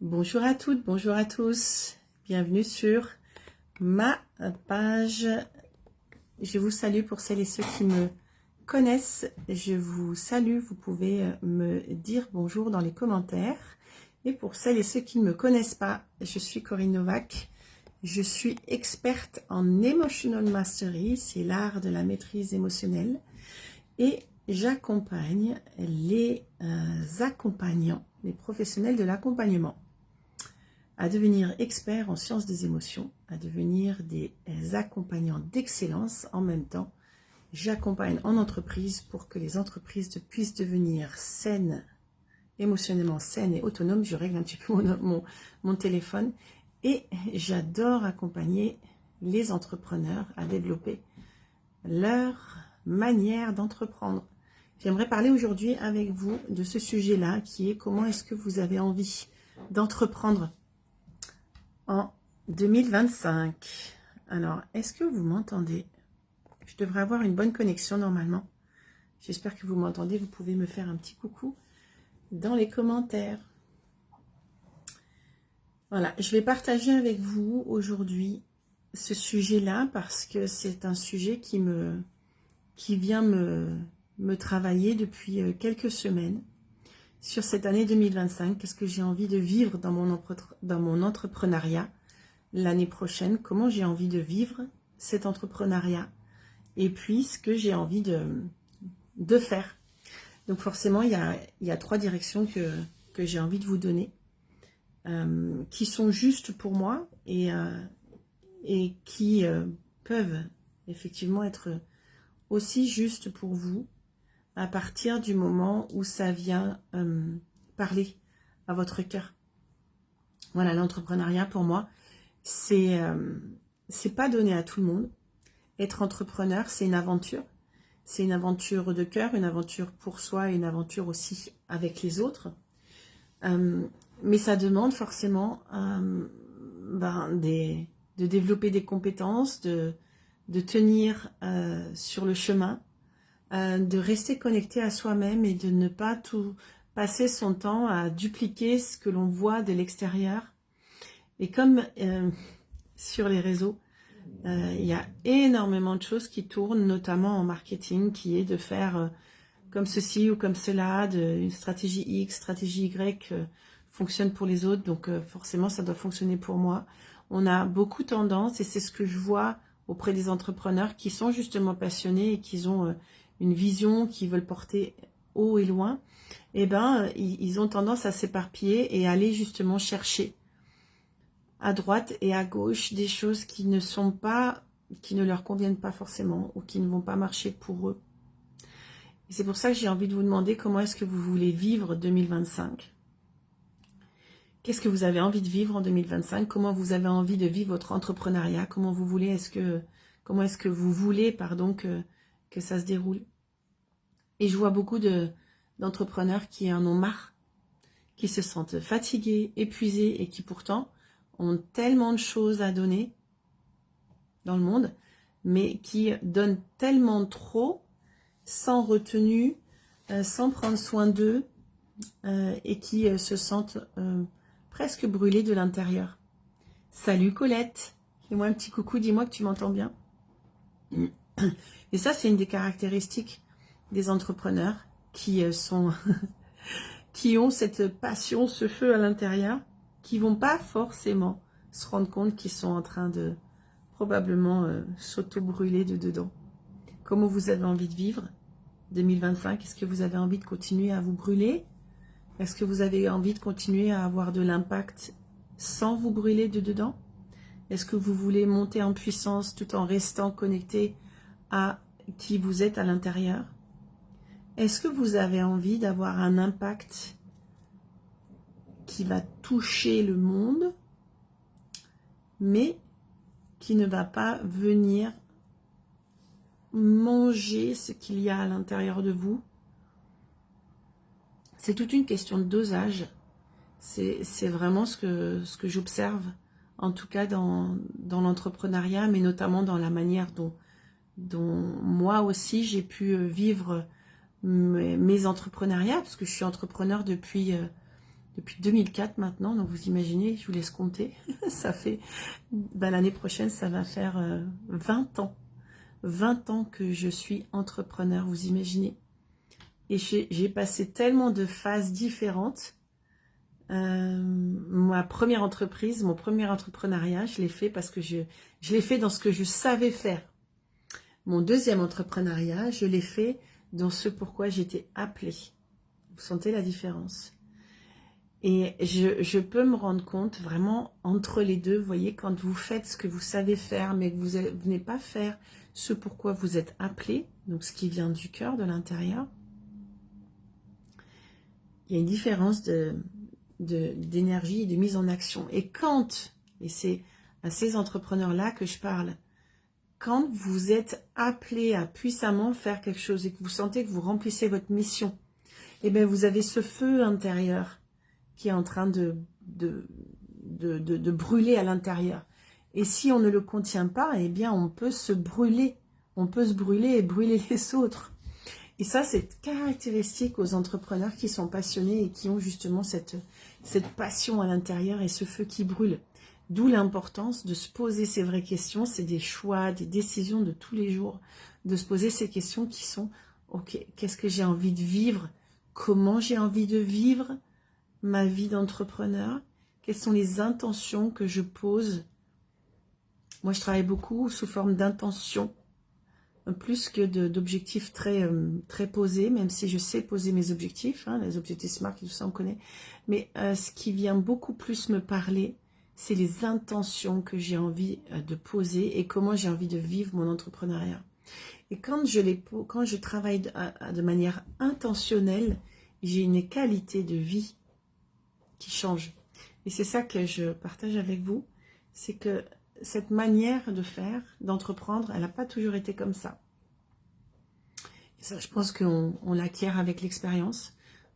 Bonjour à toutes, bonjour à tous. Bienvenue sur ma page. Je vous salue pour celles et ceux qui me connaissent. Je vous salue, vous pouvez me dire bonjour dans les commentaires. Et pour celles et ceux qui ne me connaissent pas, je suis Corinne Novak. Je suis experte en Emotional Mastery, c'est l'art de la maîtrise émotionnelle. Et j'accompagne les accompagnants, les professionnels de l'accompagnement, à devenir experts en sciences des émotions, à devenir des accompagnants d'excellence. En même temps, j'accompagne en entreprise pour que les entreprises puissent devenir saines, émotionnellement saines et autonomes. Je règle un petit peu mon téléphone. Et j'adore accompagner les entrepreneurs à développer leur manière d'entreprendre. J'aimerais parler aujourd'hui avec vous de ce sujet-là qui est comment est-ce que vous avez envie d'entreprendre en 2025. Alors, est-ce que vous m'entendez? Je devrais avoir une bonne connexion normalement. J'espère que vous m'entendez. Vous pouvez me faire un petit coucou dans les commentaires. Voilà, je vais partager avec vous aujourd'hui ce sujet-là parce que c'est un sujet qui vient me travailler depuis quelques semaines sur cette année 2025. Qu'est-ce que j'ai envie de vivre dans mon entrepreneuriat l'année prochaine? Comment j'ai envie de vivre cet entrepreneuriat? Et puis, ce que j'ai envie de faire. Donc forcément, il y a trois directions que j'ai envie de vous donner, qui sont justes pour moi et qui peuvent effectivement être aussi justes pour vous, à partir du moment où ça vient parler à votre cœur. Voilà, l'entrepreneuriat pour moi, c'est pas donné à tout le monde. Être entrepreneur, c'est une aventure. C'est une aventure de cœur, une aventure pour soi et une aventure aussi avec les autres. Mais ça demande forcément de développer des compétences, de tenir sur le chemin, de rester connecté à soi-même et de ne pas tout passer son temps à dupliquer ce que l'on voit de l'extérieur. Et comme sur les réseaux, il y a énormément de choses qui tournent, notamment en marketing, qui est de faire comme ceci ou comme cela, une stratégie X, stratégie Y fonctionne pour les autres, donc forcément ça doit fonctionner pour moi. On a beaucoup tendance, et c'est ce que je vois auprès des entrepreneurs qui sont justement passionnés et qui ont une vision, qui veulent porter haut et loin, et ils ont tendance à s'éparpiller et aller justement chercher à droite et à gauche des choses qui ne leur conviennent pas forcément ou qui ne vont pas marcher pour eux. Et c'est pour ça que j'ai envie de vous demander comment est-ce que vous voulez vivre 2025. Qu'est-ce que vous avez envie de vivre en 2025? Comment vous avez envie de vivre votre entrepreneuriat? Comment est-ce que vous voulez que ça se déroule? Et je vois beaucoup d'entrepreneurs qui en ont marre, qui se sentent fatigués, épuisés et qui pourtant ont tellement de choses à donner dans le monde, mais qui donnent tellement trop, sans retenue, sans prendre soin d'eux, et qui se sentent presque brûlés de l'intérieur. Salut Colette, fais-moi un petit coucou, dis-moi que tu m'entends bien. Et ça, c'est une des caractéristiques des entrepreneurs qui qui ont cette passion, ce feu à l'intérieur, qui vont pas forcément se rendre compte qu'ils sont en train de probablement s'auto-brûler de dedans. Comment vous avez envie de vivre 2025? Est-ce que vous avez envie de continuer à vous brûler? Est-ce que vous avez envie de continuer à avoir de l'impact sans vous brûler de dedans? Est-ce que vous voulez monter en puissance tout en restant connecté à qui vous êtes à l'intérieur? Est-ce que vous avez envie d'avoir un impact qui va toucher le monde, mais qui ne va pas venir manger ce qu'il y a à l'intérieur de vous? C'est toute une question de dosage. C'est vraiment ce que j'observe, en tout cas dans l'entrepreneuriat, mais notamment dans la manière dont moi aussi j'ai pu vivre mes entrepreneuriats, parce que je suis entrepreneur depuis depuis 2004 maintenant, donc vous imaginez, je vous laisse compter, ça fait, l'année prochaine, ça va faire 20 ans. 20 ans que je suis entrepreneur, vous imaginez. Et j'ai passé tellement de phases différentes. Ma première entreprise, mon premier entrepreneuriat, je l'ai fait parce que je l'ai fait dans ce que je savais faire. Mon deuxième entrepreneuriat, je l'ai fait dans ce pourquoi j'étais appelée. Vous sentez la différence? Et je peux me rendre compte vraiment entre les deux, vous voyez, quand vous faites ce que vous savez faire, mais que vous venez pas faire ce pourquoi vous êtes appelé, donc ce qui vient du cœur, de l'intérieur, il y a une différence d'énergie et de mise en action. Et quand, et c'est à ces entrepreneurs-là que je parle, quand vous êtes appelé à puissamment faire quelque chose et que vous sentez que vous remplissez votre mission, eh bien vous avez ce feu intérieur qui est en train de brûler à l'intérieur. Et si on ne le contient pas, eh bien on peut se brûler. On peut se brûler et brûler les autres. Et ça, c'est caractéristique aux entrepreneurs qui sont passionnés et qui ont justement cette passion à l'intérieur et ce feu qui brûle. D'où l'importance de se poser ces vraies questions. C'est des choix, des décisions de tous les jours. De se poser ces questions qui sont, ok, qu'est-ce que j'ai envie de vivre? Comment j'ai envie de vivre ma vie d'entrepreneur? Quelles sont les intentions que je pose? Moi, je travaille beaucoup sous forme d'intentions, plus que d'objectifs très posés, même si je sais poser mes objectifs, hein, les objectifs SMART, tout ça on connaît. Mais ce qui vient beaucoup plus me parler, c'est les intentions que j'ai envie de poser et comment j'ai envie de vivre mon entrepreneuriat. Et quand je travaille de manière intentionnelle, j'ai une qualité de vie qui change. Et c'est ça que je partage avec vous, c'est que cette manière de faire, d'entreprendre, elle n'a pas toujours été comme ça. Et ça, je pense qu'on l'acquiert avec l'expérience.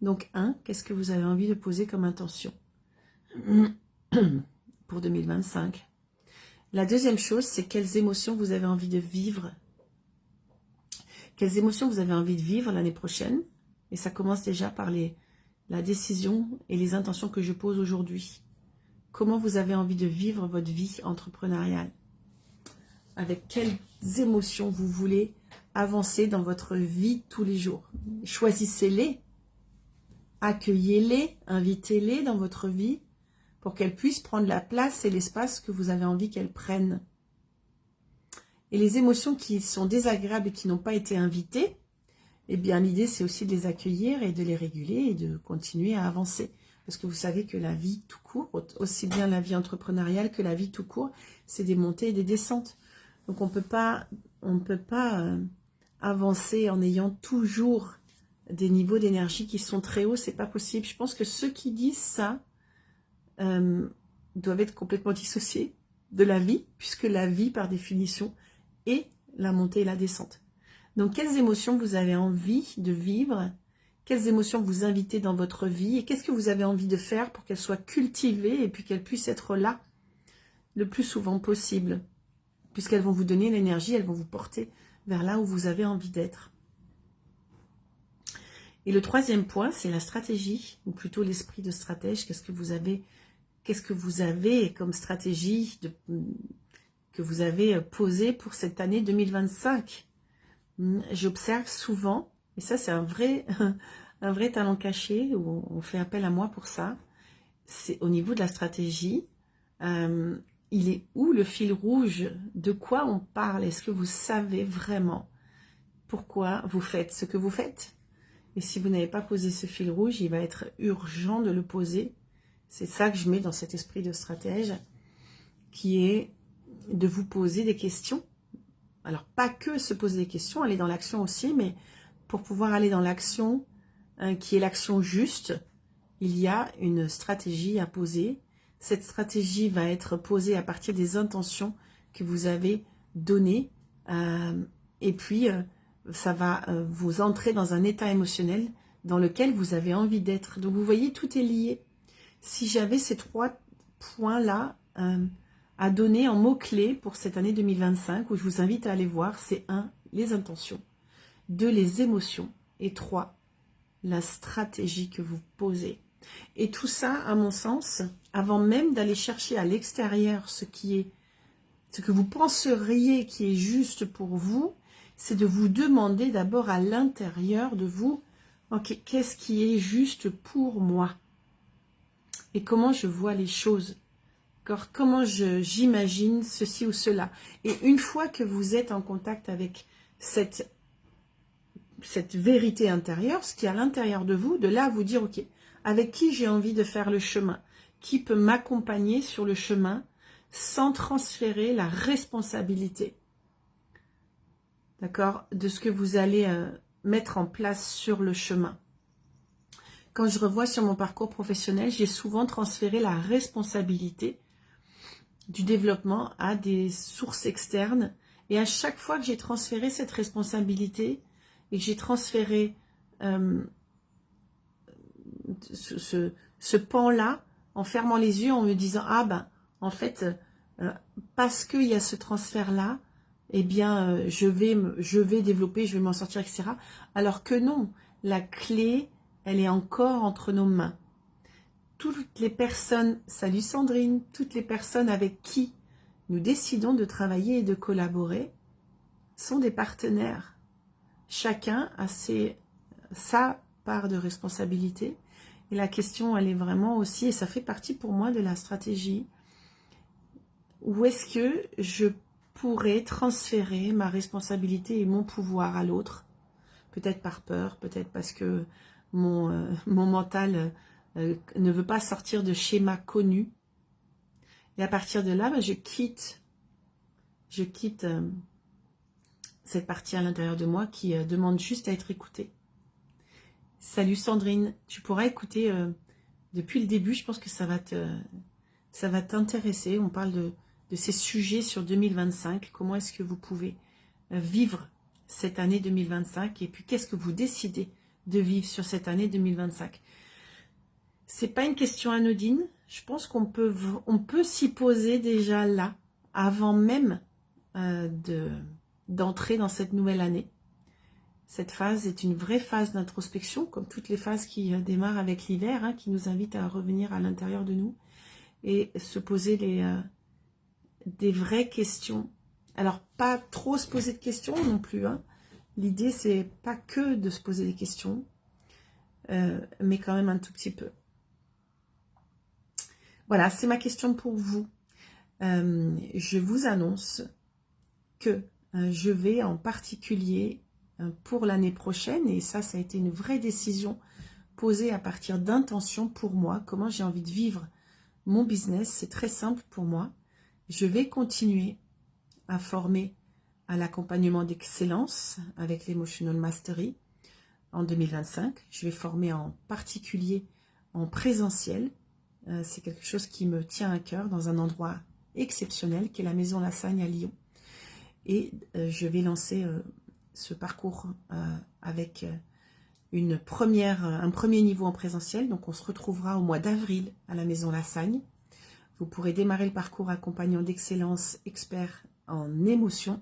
Donc, qu'est-ce que vous avez envie de poser comme intention pour 2025? La deuxième chose, c'est quelles émotions vous avez envie de vivre. Quelles émotions vous avez envie de vivre l'année prochaine? Et ça commence déjà par la décision et les intentions que je pose aujourd'hui. Comment vous avez envie de vivre votre vie entrepreneuriale? Avec quelles émotions vous voulez avancer dans votre vie tous les jours? Choisissez-les, accueillez-les, invitez-les dans votre vie pour qu'elles puissent prendre la place et l'espace que vous avez envie qu'elles prennent. Et les émotions qui sont désagréables et qui n'ont pas été invitées, eh bien l'idée c'est aussi de les accueillir et de les réguler et de continuer à avancer. Parce que vous savez que la vie tout court, aussi bien la vie entrepreneuriale que la vie tout court, c'est des montées et des descentes. Donc on ne peut pas avancer en ayant toujours des niveaux d'énergie qui sont très hauts, c'est pas possible. Je pense que ceux qui disent ça doivent être complètement dissociés de la vie, puisque la vie par définition est la montée et la descente. Donc quelles émotions vous avez envie de vivre? Quelles émotions vous invitez dans votre vie et qu'est-ce que vous avez envie de faire pour qu'elles soient cultivées et puis qu'elles puissent être là le plus souvent possible, puisqu'elles vont vous donner l'énergie, elles vont vous porter vers là où vous avez envie d'être. Et le troisième point, c'est la stratégie, ou plutôt l'esprit de stratège. Qu'est-ce que vous avez comme stratégie que vous avez posée pour cette année 2025? J'observe souvent, et ça c'est un vrai talent caché, où on fait appel à moi pour ça, c'est au niveau de la stratégie. Il est où le fil rouge? De quoi on parle? Est-ce que vous savez vraiment pourquoi vous faites ce que vous faites? Et si vous n'avez pas posé ce fil rouge, il va être urgent de le poser. C'est ça que je mets dans cet esprit de stratège, qui est de vous poser des questions. Alors, pas que se poser des questions, aller dans l'action aussi, mais pour pouvoir aller dans l'action, qui est l'action juste, il y a une stratégie à poser. Cette stratégie va être posée à partir des intentions que vous avez données. Et puis, ça va vous entrer dans un état émotionnel dans lequel vous avez envie d'être. Donc, vous voyez, tout est lié. Si j'avais ces 3 points-là à donner en mots-clés pour cette année 2025, où je vous invite à aller voir, c'est 1, les intentions, 2, les émotions, et 3, la stratégie que vous posez. Et tout ça, à mon sens, avant même d'aller chercher à l'extérieur ce que vous penseriez qui est juste pour vous, c'est de vous demander d'abord à l'intérieur de vous, ok, qu'est-ce qui est juste pour moi? Et comment je vois les choses? Comment j'imagine ceci ou cela? Et une fois que vous êtes en contact avec cette vérité intérieure, ce qui est à l'intérieur de vous, de là vous dire, ok, avec qui j'ai envie de faire le chemin? Qui peut m'accompagner sur le chemin sans transférer la responsabilité, d'accord, de ce que vous allez mettre en place sur le chemin. Quand je revois sur mon parcours professionnel, j'ai souvent transféré la responsabilité du développement à des sources externes. Et à chaque fois que j'ai transféré cette responsabilité et que j'ai transféré ce pan-là, en fermant les yeux, en me disant, ah ben, en fait, parce qu'il y a ce transfert-là, eh bien, je vais développer, je vais m'en sortir, etc. Alors que non, la clé, elle est encore entre nos mains. Toutes les personnes, salut Sandrine, toutes les personnes avec qui nous décidons de travailler et de collaborer sont des partenaires. Chacun a sa part de responsabilité. Et la question, elle est vraiment aussi, et ça fait partie pour moi de la stratégie, où est-ce que je pourrais transférer ma responsabilité et mon pouvoir à l'autre? Peut-être par peur, peut-être parce que mon mental ne veut pas sortir de schémas connus. Et à partir de là, ben, je quitte cette partie à l'intérieur de moi qui demande juste à être écoutée. Salut Sandrine, tu pourras écouter depuis le début, je pense que ça va t'intéresser. On parle de ces sujets sur 2025, comment est-ce que vous pouvez vivre cette année 2025 et puis qu'est-ce que vous décidez de vivre sur cette année 2025. C'est pas une question anodine, je pense qu'on peut s'y poser déjà là, avant même d'entrer dans cette nouvelle année. Cette phase est une vraie phase d'introspection, comme toutes les phases qui démarrent avec l'hiver, hein, qui nous invitent à revenir à l'intérieur de nous et se poser des vraies questions. Alors, pas trop se poser de questions non plus. Hein. L'idée, c'est pas que de se poser des questions, mais quand même un tout petit peu. Voilà, c'est ma question pour vous. Je vous annonce que je vais en particulier pour l'année prochaine, et ça a été une vraie décision posée à partir d'intentions pour moi, comment j'ai envie de vivre mon business, c'est très simple pour moi. Je vais continuer à former à l'accompagnement d'excellence avec l'Emotional Mastery en 2025. Je vais former en particulier en présentiel. C'est quelque chose qui me tient à cœur dans un endroit exceptionnel qui est la Maison Lassagne à Lyon. Et je vais lancer ce parcours avec un premier niveau en présentiel. Donc on se retrouvera au mois d'avril à la Maison Lassagne. Vous pourrez démarrer le parcours accompagnant d'excellence expert en émotion.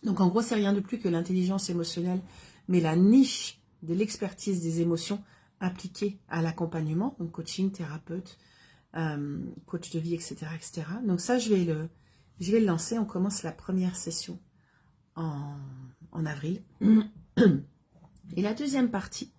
Donc en gros, c'est rien de plus que l'intelligence émotionnelle, mais la niche de l'expertise des émotions appliquée à l'accompagnement, donc coaching, thérapeute, coach de vie, etc., etc. Donc ça, je vais le lancer. On commence la première session en avril. Et la deuxième partie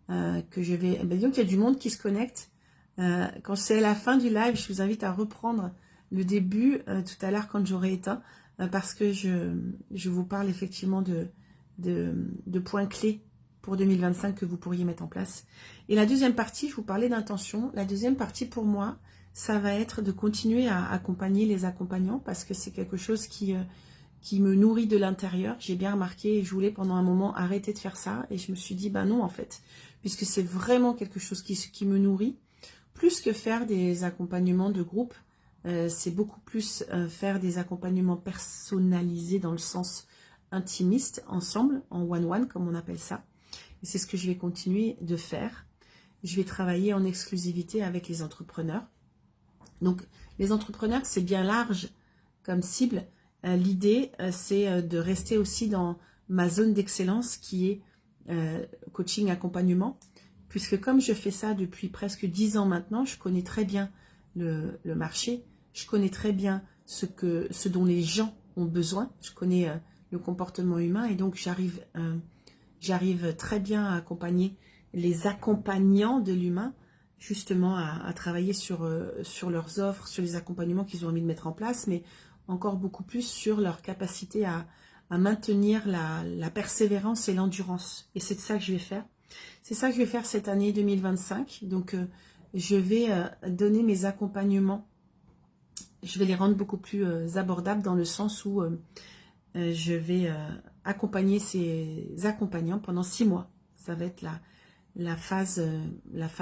que je vais... disons qu'il y a du monde qui se connecte. Quand c'est la fin du live, je vous invite à reprendre le début tout à l'heure quand j'aurai éteint, parce que je vous parle effectivement de points clés pour 2025 que vous pourriez mettre en place. Et la deuxième partie, je vous parlais d'intention. La deuxième partie pour moi, ça va être de continuer à accompagner les accompagnants, parce que c'est quelque chose qui me nourrit de l'intérieur. J'ai bien remarqué, et je voulais pendant un moment arrêter de faire ça, et je me suis dit, ben non en fait, puisque c'est vraiment quelque chose qui me nourrit. Plus que faire des accompagnements de groupe, c'est beaucoup plus faire des accompagnements personnalisés dans le sens intimiste, ensemble, en one-one, comme on appelle ça. Et c'est ce que je vais continuer de faire. Je vais travailler en exclusivité avec les entrepreneurs. Donc, les entrepreneurs, c'est bien large comme cible. L'idée, c'est de rester aussi dans ma zone d'excellence qui est coaching, accompagnement, puisque comme je fais ça depuis presque 10 ans maintenant, je connais très bien le marché, je connais très bien ce dont les gens ont besoin, je connais le comportement humain et donc j'arrive très bien à accompagner les accompagnants de l'humain, justement à travailler sur leurs offres, sur les accompagnements qu'ils ont envie de mettre en place, mais encore beaucoup plus sur leur capacité à maintenir la persévérance et l'endurance. Et c'est de ça que je vais faire. C'est ça que je vais faire cette année 2025. Donc, je vais donner mes accompagnements. Je vais les rendre beaucoup plus abordables dans le sens où je vais accompagner ces accompagnants pendant 6 mois. Ça va être la phase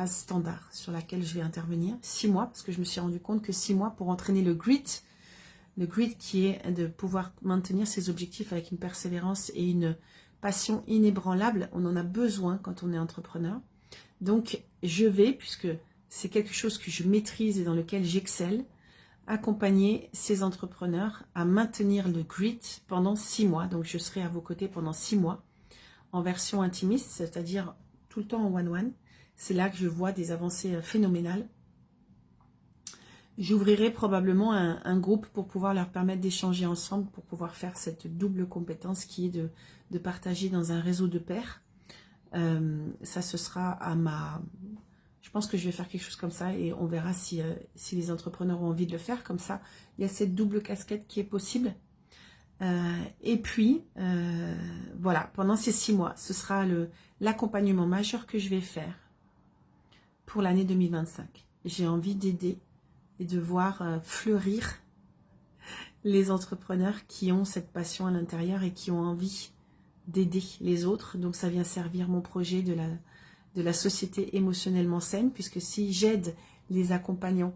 standard sur laquelle je vais intervenir. 6 mois, parce que je me suis rendu compte que 6 mois pour entraîner le grit qui est de pouvoir maintenir ses objectifs avec une persévérance et une passion inébranlable. On en a besoin quand on est entrepreneur. Donc, je vais, puisque c'est quelque chose que je maîtrise et dans lequel j'excelle, accompagner ces entrepreneurs à maintenir le grit pendant 6 mois. Donc, je serai à vos côtés pendant 6 mois en version intimiste, c'est-à-dire tout le temps en one-one. C'est là que je vois des avancées phénoménales. J'ouvrirai probablement un groupe pour pouvoir leur permettre d'échanger ensemble, pour pouvoir faire cette double compétence qui est de partager dans un réseau de pairs. Ça, ce sera je pense que je vais faire quelque chose comme ça et on verra si les entrepreneurs ont envie de le faire. Comme ça, il y a cette double casquette qui est possible. Et puis, voilà, pendant ces 6 mois, ce sera l'accompagnement majeur que je vais faire pour l'année 2025. J'ai envie d'aider et de voir fleurir les entrepreneurs qui ont cette passion à l'intérieur et qui ont envie d'aider les autres. Donc ça vient servir mon projet de la société émotionnellement saine, puisque si j'aide les accompagnants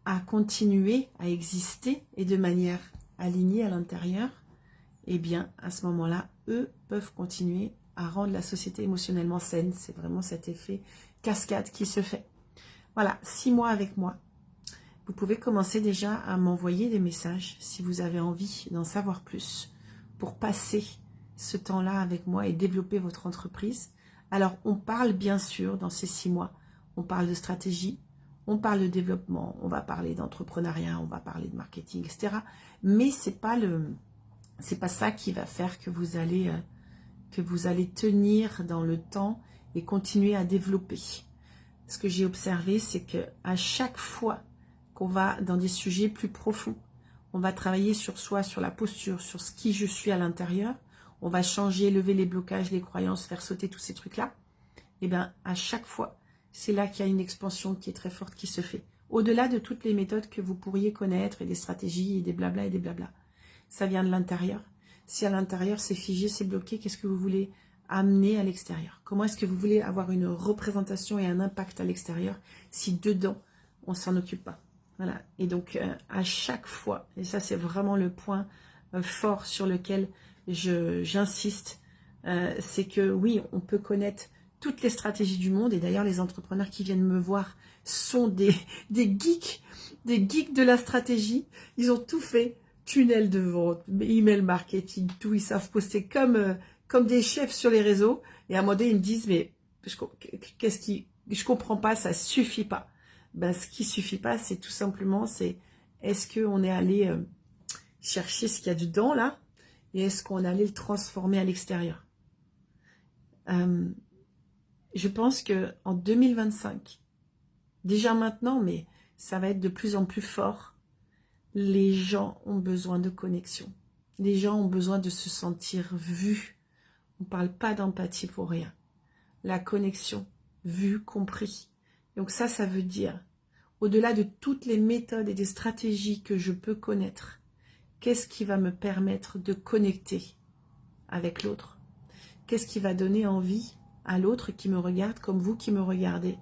à continuer à exister et de manière alignée à l'intérieur, eh bien à ce moment-là, eux peuvent continuer à rendre la société émotionnellement saine. C'est vraiment cet effet cascade qui se fait. Voilà, 6 mois avec moi. Vous pouvez commencer déjà à m'envoyer des messages si vous avez envie d'en savoir plus pour passer ce temps-là avec moi et développer votre entreprise. Alors, on parle bien sûr dans ces 6 mois, on parle de stratégie, on parle de développement, on va parler d'entrepreneuriat, on va parler de marketing, etc. Mais c'est pas ça qui va faire que vous allez tenir dans le temps et continuer à développer. Ce que j'ai observé, c'est que à chaque fois qu'on va dans des sujets plus profonds, on va travailler sur soi, sur la posture, sur ce qui je suis à l'intérieur, on va changer, lever les blocages, les croyances, faire sauter tous ces trucs-là, et bien à chaque fois, c'est là qu'il y a une expansion qui est très forte qui se fait. Au-delà de toutes les méthodes que vous pourriez connaître, et des stratégies, et des blabla, et des blabla. Ça vient de l'intérieur. Si à l'intérieur c'est figé, c'est bloqué, qu'est-ce que vous voulez amener à l'extérieur? Comment est-ce que vous voulez avoir une représentation et un impact à l'extérieur si dedans, on ne s'en occupe pas? Voilà. Et donc, à chaque fois, et ça c'est vraiment le point fort sur lequel j'insiste, c'est que oui, on peut connaître toutes les stratégies du monde, et d'ailleurs les entrepreneurs qui viennent me voir sont des geeks de la stratégie. Ils ont tout fait, tunnel de vente, email marketing, tout, ils savent poster comme des chefs sur les réseaux, et à un moment donné ils me disent mais je comprends pas, ça suffit pas. Ben, ce qui suffit pas, c'est tout simplement, est-ce qu'on est allé chercher ce qu'il y a dedans là, et est-ce qu'on est allé le transformer à l'extérieur? Je pense que en 2025, déjà maintenant, mais ça va être de plus en plus fort, les gens ont besoin de connexion. Les gens ont besoin de se sentir vus. On ne parle pas d'empathie pour rien. La connexion, vu, compris. Donc ça veut dire, au-delà de toutes les méthodes et des stratégies que je peux connaître, qu'est-ce qui va me permettre de connecter avec l'autre? Qu'est-ce qui va donner envie à l'autre qui me regarde, comme vous qui me regardez,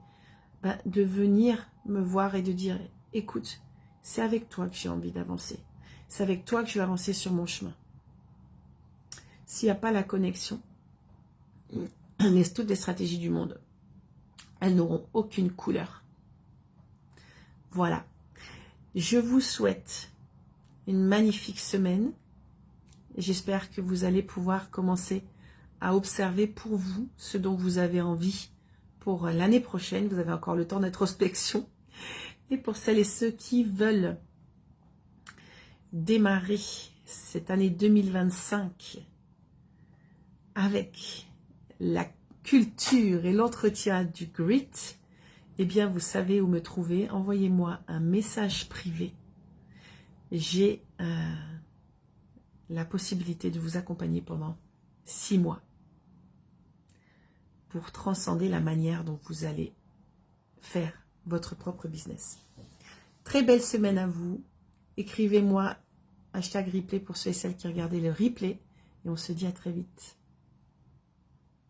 de venir me voir et de dire, écoute, c'est avec toi que j'ai envie d'avancer. C'est avec toi que je vais avancer sur mon chemin. S'il n'y a pas la connexion, toutes les stratégies du monde, elles n'auront aucune couleur. Voilà. Je vous souhaite une magnifique semaine. J'espère que vous allez pouvoir commencer à observer pour vous ce dont vous avez envie pour l'année prochaine. Vous avez encore le temps d'introspection. Et pour celles et ceux qui veulent démarrer cette année 2025 avec la culture et l'entretien du grit, eh bien vous savez où me trouver. Envoyez-moi un message privé. J'ai la possibilité de vous accompagner pendant 6 mois pour transcender la manière dont vous allez faire votre propre business. Très belle semaine à vous. Écrivez-moi #replay pour ceux et celles qui regardaient le replay et on se dit à très vite.